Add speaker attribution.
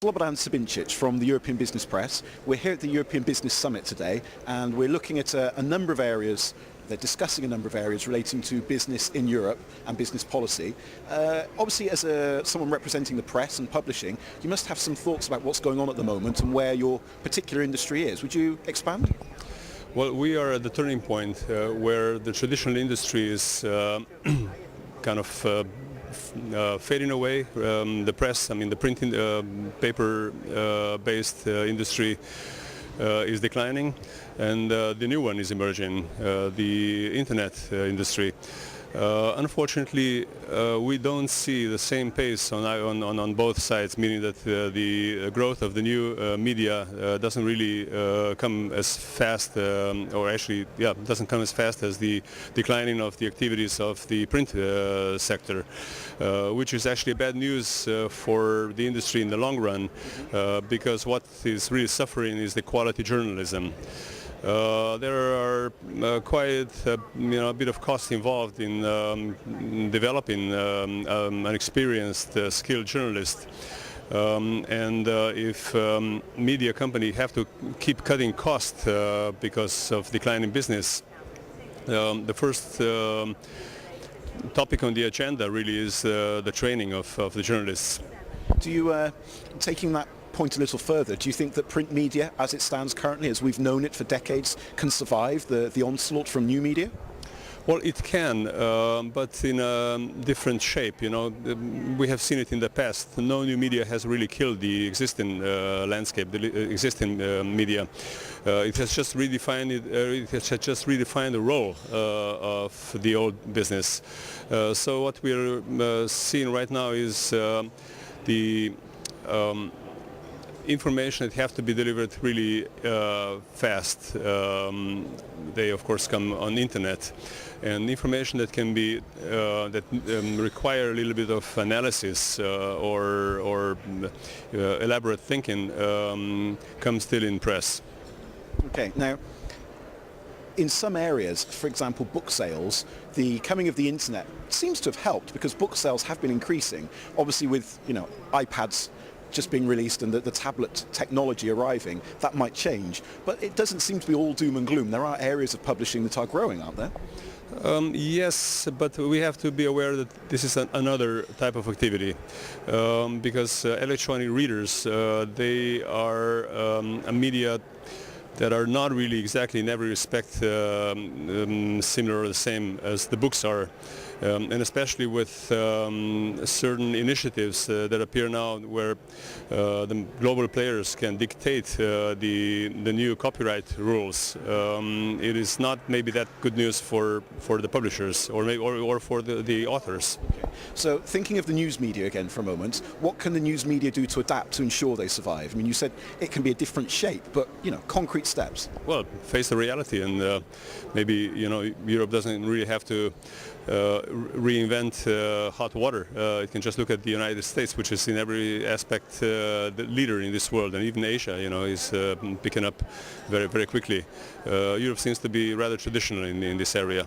Speaker 1: Slobodan Sibincic from the European Business Press. We're here at the European Business Summit today, and we're looking at a number of areas. They're discussing a number of areas relating to business in Europe and business policy. Obviously, as someone representing the press and publishing, you must have some thoughts about what's going on at the moment and where your particular industry is. Would you expand?
Speaker 2: Well, we are at the turning point where the traditional industry is kind of fading away. The press, the printing, paper-based industry is declining, and the new one is emerging, the internet industry. Unfortunately, we don't see the same pace on both sides, meaning that the growth of the new media doesn't really come as fast, doesn't come as fast as the declining of the activities of the print sector, which is actually bad news for the industry in the long run, because what is really suffering is the quality journalism. There are quite a bit of cost involved in developing an experienced, skilled journalist. If media companies have to keep cutting costs because of declining business, the first topic on the agenda really is the training of the journalists.
Speaker 1: Do you, taking that point a little further, do you think that print media, as it stands currently, as we've known it for decades, can survive the onslaught from new media?
Speaker 2: Well, it can, but in a different shape. We have seen it in the past. No new media has really killed the existing landscape, the existing media. It has just redefined the role of the old business. So what we're seeing right now is the information that have to be delivered really fast. They of course come on internet, and information that can be require a little bit of analysis or elaborate thinking comes still in press.
Speaker 1: Okay, now in some areas, for example book sales, the coming of the internet seems to have helped, because book sales have been increasing, obviously with iPads just being released and the tablet technology arriving. That might change, but it doesn't seem to be all doom and gloom. There are areas of publishing that are growing, aren't there?
Speaker 2: Yes, but we have to be aware that this is another type of activity, because electronic readers, they are a media that are not really exactly in every respect similar or the same as the books are. And especially with certain initiatives that appear now where the global players can dictate the new copyright rules. It is not maybe that good news for the publishers or for the authors.
Speaker 1: Okay. So thinking of the news media again for a moment, what can the news media do to adapt to ensure they survive? I mean, you said it can be a different shape, but concrete steps.
Speaker 2: Well, face the reality, and maybe Europe doesn't really have to reinvent hot water. It can just look at the United States, which is in every aspect the leader in this world, and even Asia, is picking up very, very quickly. Europe seems to be rather traditional in this area.